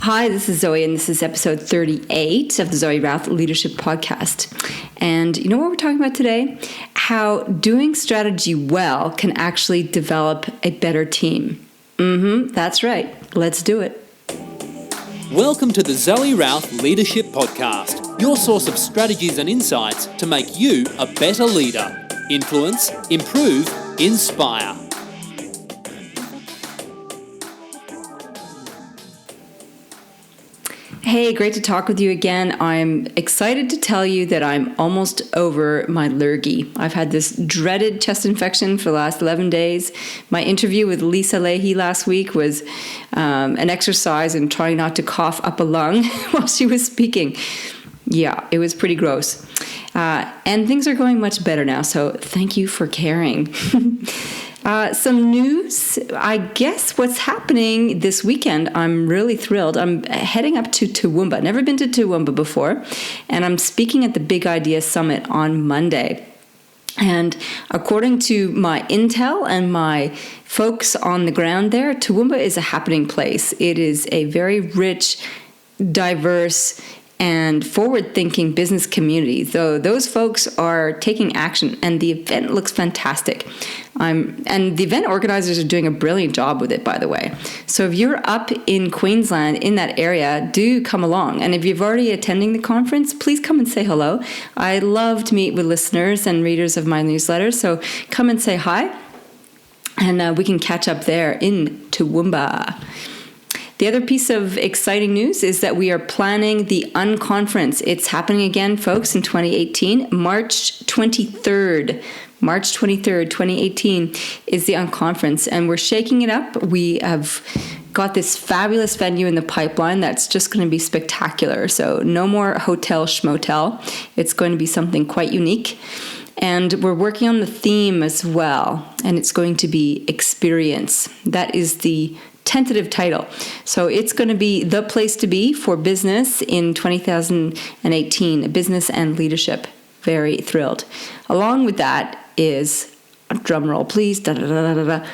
Hi, this is Zoe, and this is episode 38 of the Zoe Routh Leadership Podcast. And you know what we're talking about today? How doing strategy well can actually develop a better team. That's right. Let's do it. Welcome to the Zoe Routh Leadership Podcast, your source of strategies and insights to make you a better leader. Influence, improve, inspire. Hey, great to talk with you again. I'm excited to tell you that I'm almost over my lurgy. I've had this dreaded chest infection for the last 11 days. My interview with Lisa Leahy last week was an exercise in trying not to cough up a lung while she was speaking. Yeah, it was pretty gross. And things are going much better now, so thank you for caring. Some news, I guess what's happening this weekend, I'm really thrilled. I'm heading up to Toowoomba. Never been to Toowoomba before, and I'm speaking at the Big Idea Summit on Monday. And according to my intel and my folks on the ground there, Toowoomba is a happening place. It is a very rich, diverse, and forward-thinking business community. So those folks are taking action, and the event looks fantastic. And the event organizers are doing a brilliant job with it, by the way. So if you're up in Queensland, in that area, do come along. And if you've already attending the conference, please come and say hello. I love to meet with listeners and readers of my newsletter, so come and say hi, and we can catch up there in Toowoomba. The other piece of exciting news is that we are planning the Unconference. It's happening again, folks, in 2018. March 23rd, 2018 is the Unconference, and we're shaking it up. We have got this fabulous venue in the pipeline that's just going to be spectacular. So no more hotel schmotel. It's going to be something quite unique. And we're working on the theme as well, and it's going to be experience. That is the tentative title. So it's going to be the place to be for business in 2018, business and leadership. Very thrilled. Along with that is, drum roll please, I've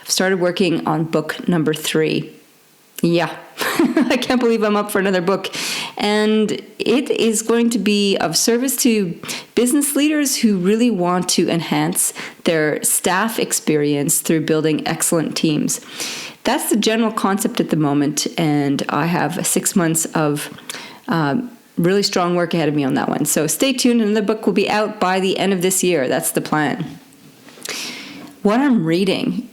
started working on book number 3. Yeah, I can't believe I'm up for another book. And it is going to be of service to business leaders who really want to enhance their staff experience through building excellent teams. That's the general concept at the moment, and I have 6 months of really strong work ahead of me on that one. So stay tuned, and the book will be out by the end of this year. That's the plan. What I'm reading,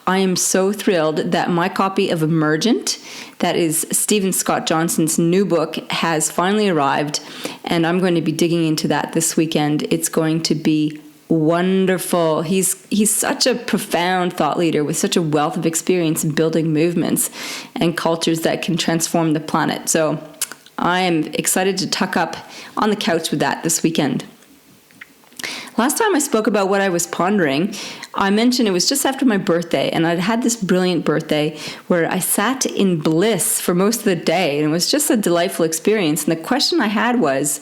I am so thrilled that my copy of Emergent, that is Stephen Scott Johnson's new book, has finally arrived, and I'm going to be digging into that this weekend. It's going to be wonderful. He's such a profound thought leader with such a wealth of experience in building movements and cultures that can transform the planet. So I am excited to tuck up on the couch with that this weekend. Last time I spoke about what I was pondering, I mentioned it was just after my birthday, and I'd had this brilliant birthday where I sat in bliss for most of the day, and it was just a delightful experience. And the question I had was,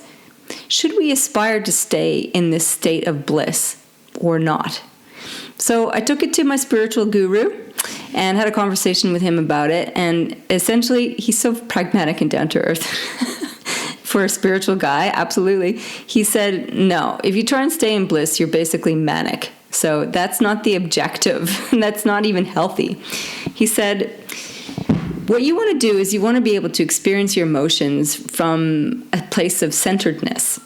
should we aspire to stay in this state of bliss or not? So I took it to my spiritual guru and had a conversation with him about it. And essentially, he's so pragmatic and down to earth for a spiritual guy. Absolutely. He said, no, if you try and stay in bliss, you're basically manic. So that's not the objective. That's not even healthy. He said, what you want to do is you want to be able to experience your emotions from a place of centeredness.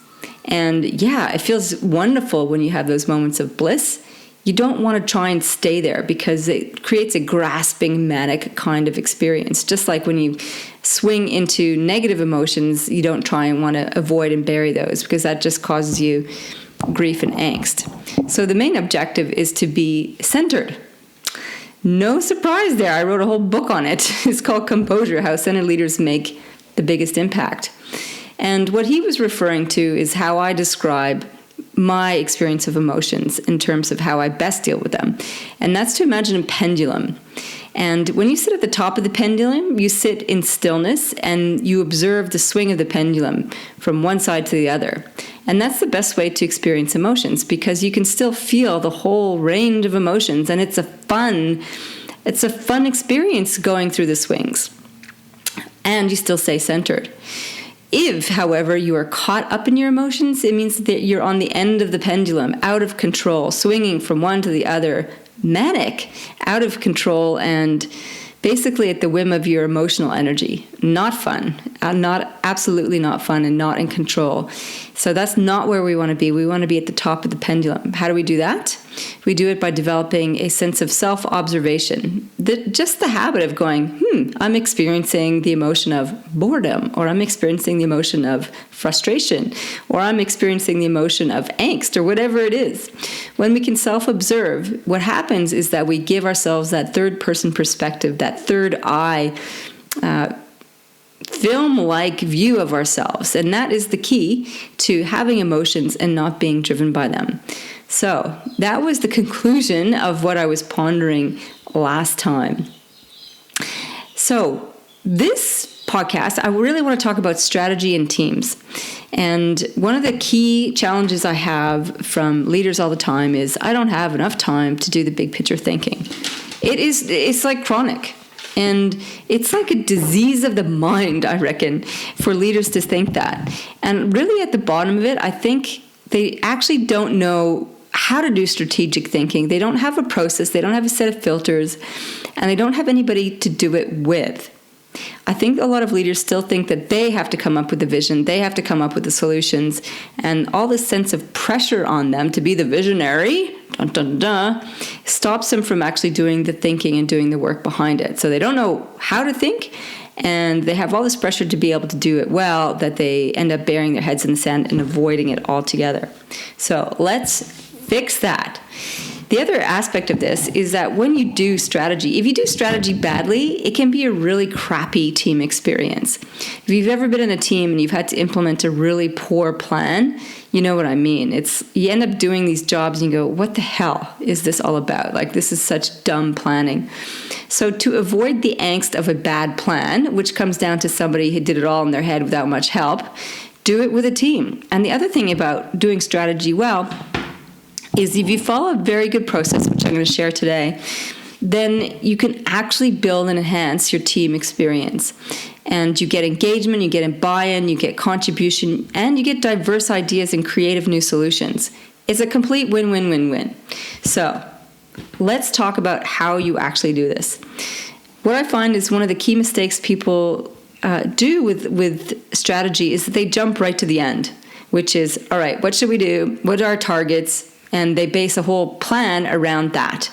And yeah, it feels wonderful when you have those moments of bliss. You don't want to try and stay there because it creates a grasping, manic kind of experience. Just like when you swing into negative emotions, you don't try and want to avoid and bury those because that just causes you grief and angst. So the main objective is to be centered. No surprise there. I wrote a whole book on it. It's called Composure, How Centered Leaders Make the Biggest Impact. And what he was referring to is how I describe my experience of emotions in terms of how I best deal with them. And that's to imagine a pendulum. And when you sit at the top of the pendulum, you sit in stillness and you observe the swing of the pendulum from one side to the other. And that's the best way to experience emotions because you can still feel the whole range of emotions, and it's a fun experience going through the swings. and you still stay centered. If, however, you are caught up in your emotions, it means that you're on the end of the pendulum, out of control, swinging from one to the other, manic, out of control, and basically at the whim of your emotional energy. Not fun, absolutely not fun, and not in control. So that's not where we want to be. We want to be at the top of the pendulum. How do we do that? We do it by developing a sense of self-observation. Just the habit of going, I'm experiencing the emotion of boredom, or I'm experiencing the emotion of frustration, or I'm experiencing the emotion of angst, or whatever it is. When we can self-observe, what happens is that we give ourselves that third-person perspective, that third eye, film-like view of ourselves. And that is the key to having emotions and not being driven by them. So that was the conclusion of what I was pondering last time. So this podcast, I really want to talk about strategy in teams. And one of the key challenges I have from leaders all the time is I don't have enough time to do the big picture thinking. It's like chronic. And it's like a disease of the mind, I reckon, for leaders to think that. And really at the bottom of it, I think they actually don't know how to do strategic thinking. They don't have a process, they don't have a set of filters, and they don't have anybody to do it with. I think a lot of leaders still think that they have to come up with the vision, they have to come up with the solutions, and all this sense of pressure on them to be the visionary, dun, dun, dun, stops them from actually doing the thinking and doing the work behind it. So they don't know how to think, and they have all this pressure to be able to do it well that they end up burying their heads in the sand and avoiding it altogether. So let's fix that. The other aspect of this is that when you do strategy, if you do strategy badly, it can be a really crappy team experience. If you've ever been in a team and you've had to implement a really poor plan, you know what I mean. You end up doing these jobs and you go, what the hell is this all about? Like, this is such dumb planning. So to avoid the angst of a bad plan, which comes down to somebody who did it all in their head without much help, do it with a team. And the other thing about doing strategy well is if you follow a very good process, which I'm going to share today, then you can actually build and enhance your team experience. And you get engagement, you get buy-in, you get contribution, and you get diverse ideas and creative new solutions. It's a complete win-win-win-win. So let's talk about how you actually do this. What I find is one of the key mistakes people do with strategy is that they jump right to the end, which is, all right, what should we do? What are our targets? And they base a whole plan around that.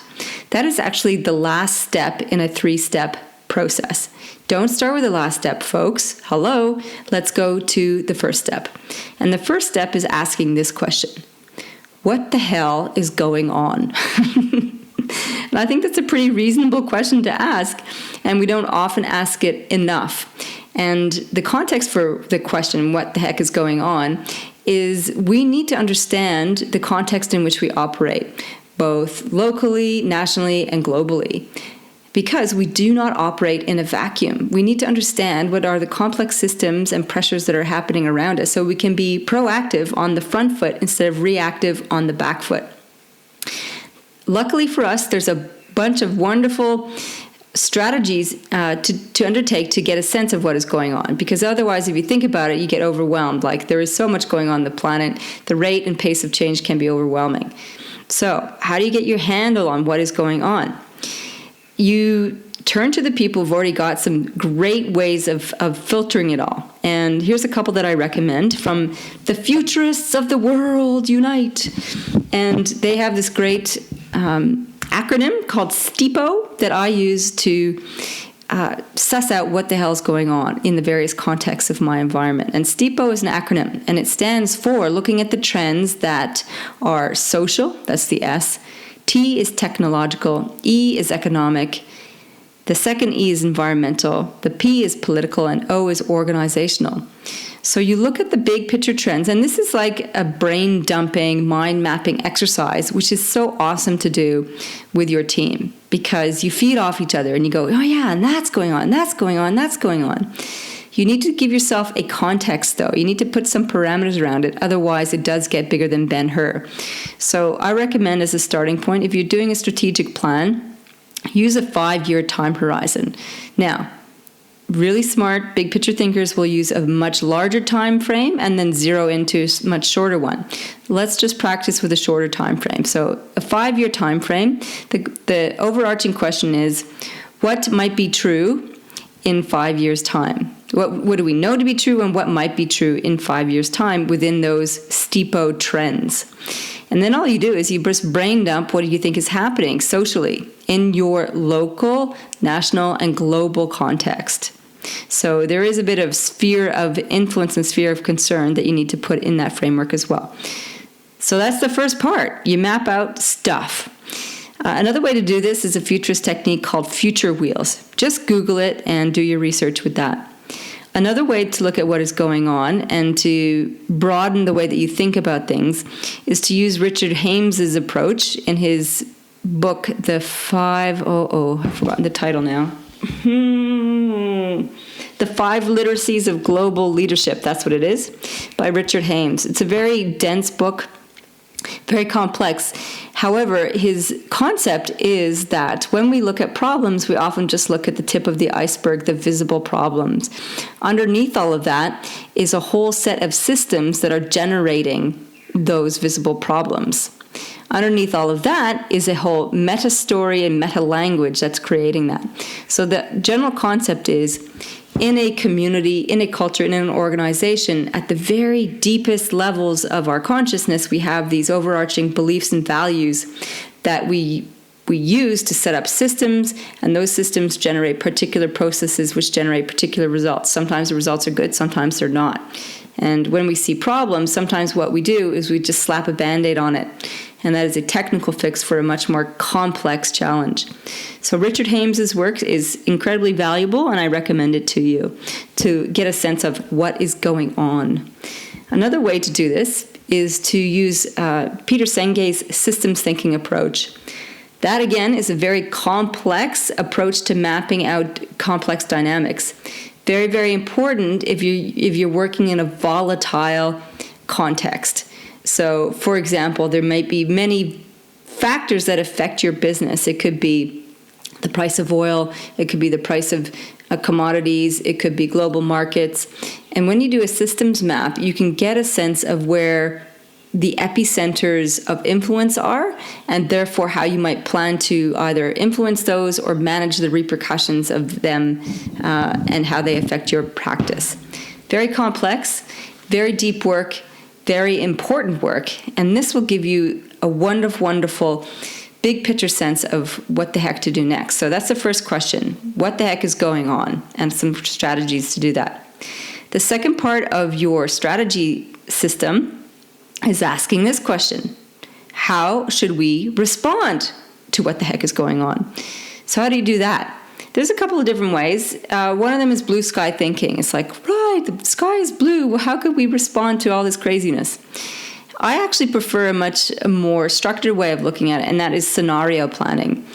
That is actually the last step in a 3-step process. Don't start with the last step, folks. Hello, let's go to the first step. And the first step is asking this question: what the hell is going on? And I think that's a pretty reasonable question to ask, and we don't often ask it enough. And the context for the question, what the heck is going on, is we need to understand the context in which we operate, both locally, nationally, and globally, because we do not operate in a vacuum. We need to understand what are the complex systems and pressures that are happening around us so we can be proactive on the front foot instead of reactive on the back foot. Luckily for us, there's a bunch of wonderful strategies to undertake to get a sense of what is going on, because otherwise, if you think about it, you get overwhelmed. Like, there is so much going on the planet, the rate and pace of change can be overwhelming. So how do you get your handle on what is going on? You turn to the people who've already got some great ways of filtering it all. And here's a couple that I recommend from the Futurists of the World Unite. And they have this great acronym called STEEPO that I use to suss out what the hell is going on in the various contexts of my environment. And STEEPO is an acronym, and it stands for looking at the trends that are social, that's the S, T is technological, E is economic, the second E is environmental, the P is political, and O is organizational. So you look at the big picture trends, and this is like a brain dumping, mind mapping exercise, which is so awesome to do with your team, because you feed off each other and you go, oh yeah, and that's going on, that's going on, that's going on. You need to give yourself a context, though. You need to put some parameters around it. Otherwise, it does get bigger than Ben-Hur. So I recommend, as a starting point, if you're doing a strategic plan, use a 5-year time horizon. Now, Really smart, big picture thinkers will use a much larger time frame and then zero into a much shorter one. Let's just practice with a shorter time frame. So a 5-year time frame, the overarching question is, what might be true in 5 years' time? What do we know to be true, and what might be true in 5 years' time within those STEEPO trends? And then all you do is you just brain dump what do you think is happening socially in your local, national, and global context. So there is a bit of sphere of influence and sphere of concern that you need to put in that framework as well. So that's the first part. You map out stuff. Another way to do this is a futurist technique called future wheels. Just Google it and do your research with that. Another way to look at what is going on and to broaden the way that you think about things is to use Richard Hames's approach in his book, I've forgotten the title now. The 5 Literacies of Global Leadership, that's what it is, by Richard Hames. It's a very dense book, very complex. However, his concept is that when we look at problems, we often just look at the tip of the iceberg, the visible problems. Underneath all of that is a whole set of systems that are generating those visible problems. Underneath all of that is a whole meta story and meta language that's creating that. So the general concept is, in a community, in a culture, in an organization, at the very deepest levels of our consciousness, we have these overarching beliefs and values that we use to set up systems, and those systems generate particular processes which generate particular results. Sometimes the results are good, sometimes they're not. And when we see problems, sometimes what we do is we just slap a Band-Aid on it. And that is a technical fix for a much more complex challenge. So Richard Hames's work is incredibly valuable, and I recommend it to you to get a sense of what is going on. Another way to do this is to use Peter Senge's systems thinking approach. That, again, is a very complex approach to mapping out complex dynamics. Very, very important if you're working in a volatile context. So, for example, there might be many factors that affect your business. It could be the price of oil. It could be the price of commodities. It could be global markets. And when you do a systems map, you can get a sense of where the epicenters of influence are, and therefore how you might plan to either influence those or manage the repercussions of them and how they affect your practice. Very complex, very deep work, very important work, and this will give you a wonderful big picture sense of what the heck to do next. So that's the first question. What the heck is going on? And some strategies to do that. The second part of your strategy system is asking this question: how should we respond to what the heck is going on? So how do you do that? There's a couple of different ways. One of them is blue sky thinking. It's like, right, the sky is blue. Well, how could we respond to all this craziness? I actually prefer a much more structured way of looking at it, and that is scenario planning.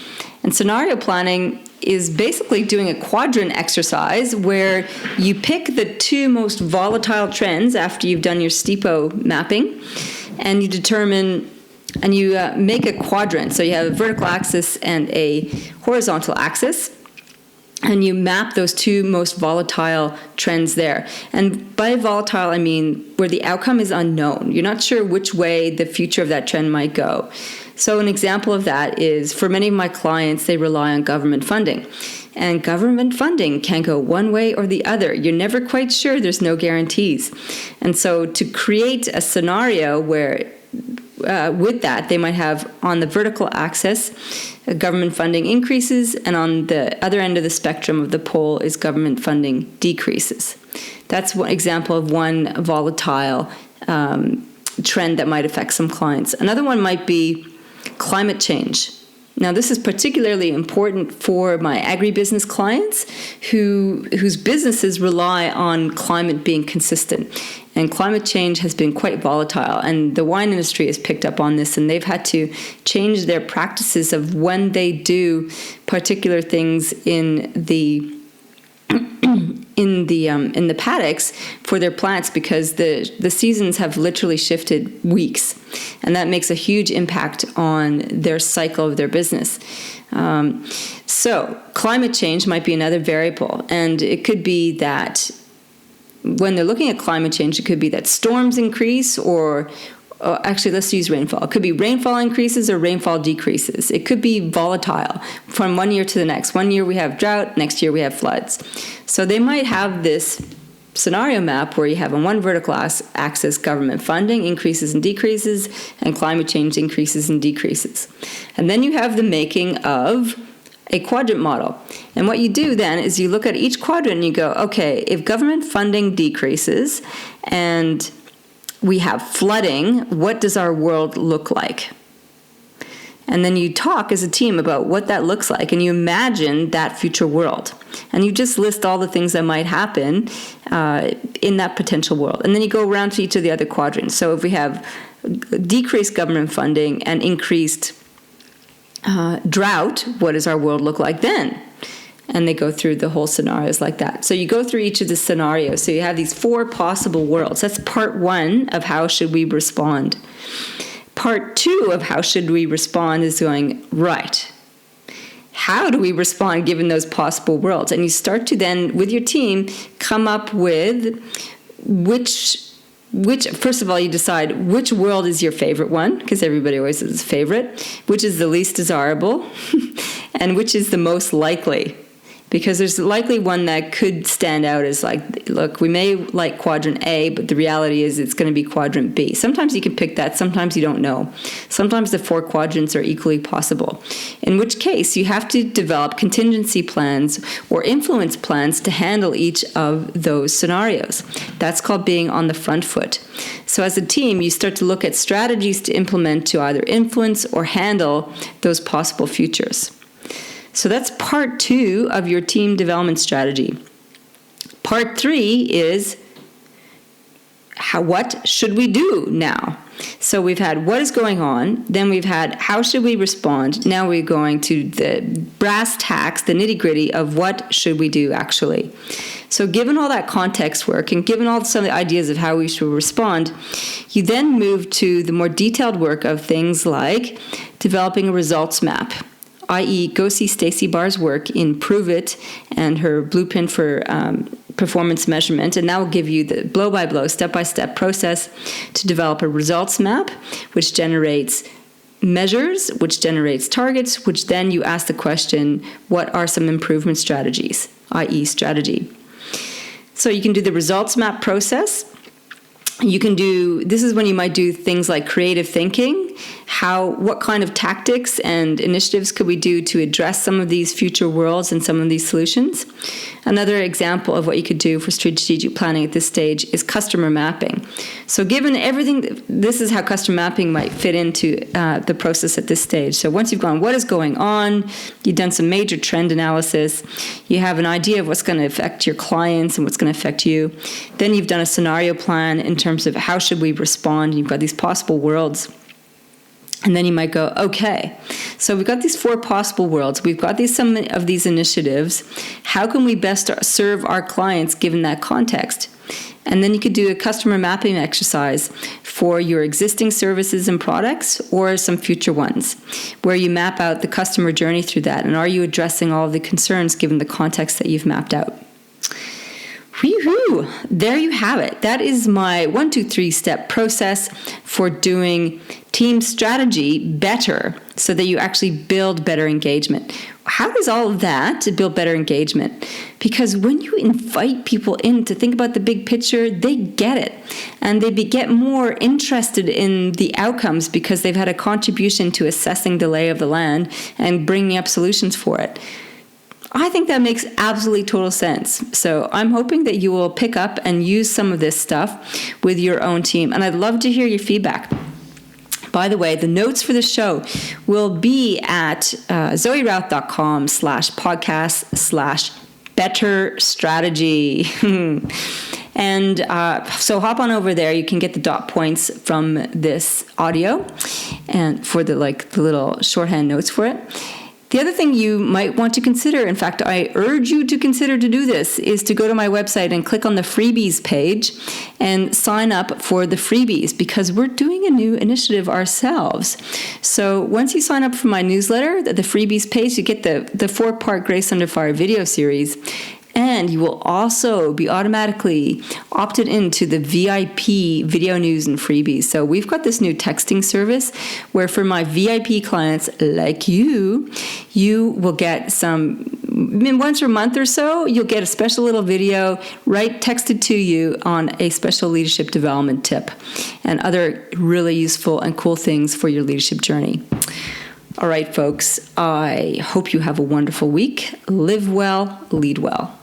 And scenario planning is basically doing a quadrant exercise where you pick the 2 most volatile trends after you've done your STEEPO mapping, and you determine, and you make a quadrant. So you have a vertical axis and a horizontal axis, and you map those 2 most volatile trends there. And by volatile, I mean where the outcome is unknown. You're not sure which way the future of that trend might go. So an example of that is, for many of my clients, they rely on government funding. And government funding can go one way or the other. You're never quite sure. There's no guarantees. And so to create a scenario where with that, they might have on the vertical axis, government funding increases, and on the other end of the spectrum of the pole is government funding decreases. That's one example of one volatile trend that might affect some clients. Another one might be climate change. Now, this is particularly important for my agribusiness clients whose businesses rely on climate being consistent. And climate change has been quite volatile, and the wine industry has picked up on this, and they've had to change their practices of when they do particular things in the in the paddocks for their plants, because the seasons have literally shifted weeks, and that makes a huge impact on their cycle of their business. So climate change might be another variable, and it could be that when they're looking at climate change, it could be that storms increase, or actually, let's use rainfall. It could be rainfall increases or rainfall decreases. It could be volatile from one year to the next. One year we have drought, next year we have floods. So they might have this scenario map where you have on one vertical axis government funding increases and decreases, and climate change increases and decreases. And then you have the making of a quadrant model. And what you do then is you look at each quadrant and you go, okay, if government funding decreases and we have flooding, what does our world look like? And then you talk as a team about what that looks like, and you imagine that future world. And you just list all the things that might happen in that potential world. And then you go around to each of the other quadrants. So if we have decreased government funding and increased drought, what does our world look like then? And they go through the whole scenarios like that. So you go through each of the scenarios. So you have these 4 possible worlds. That's part 1 of how should we respond. Part 2 of how should we respond is going, right, how do we respond given those possible worlds? And you start to then, with your team, come up with which first of all, you decide which world is your favorite one, because everybody always has a favorite, which is the least desirable, and which is the most likely. Because there's likely one that could stand out as like, look, we may like quadrant A, but the reality is it's going to be quadrant B. Sometimes you can pick that, sometimes you don't know. Sometimes the 4 quadrants are equally possible. In which case, you have to develop contingency plans or influence plans to handle each of those scenarios. That's called being on the front foot. So as a team, you start to look at strategies to implement to either influence or handle those possible futures. So that's part 2 of your team development strategy. Part 3 is what should we do now? So we've had what is going on, then we've had how should we respond, now we're going to the brass tacks, the nitty-gritty of what should we do actually. So given all that context work and given all some of the ideas of how we should respond, you then move to the more detailed work of things like developing a results map, i.e. go see Stacey Barr's work in Prove It and her blueprint for performance measurement, and that will give you the blow-by-blow, step-by-step process to develop a results map, which generates measures, which generates targets, which then you ask the question, what are some improvement strategies, i.e. strategy. So you can do the results map process. You can do, this is when you might do things like creative thinking. What kind of tactics and initiatives could we do to address some of these future worlds and some of these solutions? Another example of what you could do for strategic planning at this stage is customer mapping. So given everything, this is how customer mapping might fit into the process at this stage. So once you've gone, what is going on? You've done some major trend analysis. You have an idea of what's going to affect your clients and what's going to affect you. Then you've done a scenario plan in terms of how should we respond. You've got these possible worlds. And then you might go, okay, so we've got these 4 possible worlds. We've got some of these initiatives. How can we best serve our clients given that context? And then you could do a customer mapping exercise for your existing services and products or some future ones, where you map out the customer journey through that. And are you addressing all of the concerns given the context that you've mapped out? Whew, there you have it. That is my 1, 2, 3 step process for doing team strategy better so that you actually build better engagement. How does all of that to build better engagement? Because when you invite people in to think about the big picture, they get it. And they get more interested in the outcomes because they've had a contribution to assessing the lay of the land and bringing up solutions for it. I think that makes absolutely total sense. So I'm hoping that you will pick up and use some of this stuff with your own team. And I'd love to hear your feedback. By the way, the notes for the show will be at zoerouth.com/podcast/better-strategy. And so hop on over there. You can get the dot points from this audio and for the little shorthand notes for it. The other thing you might want to consider, in fact, I urge you to consider to do this, is to go to my website and click on the freebies page and sign up for the freebies, because we're doing a new initiative ourselves. So once you sign up for my newsletter, the freebies page, you get the 4-part Grace Under Fire video series. And you will also be automatically opted into the VIP video news and freebies. So we've got this new texting service where for my VIP clients like you will get once a month or so, you'll get a special little video texted to you on a special leadership development tip and other really useful and cool things for your leadership journey. All right, folks, I hope you have a wonderful week. Live well, lead well.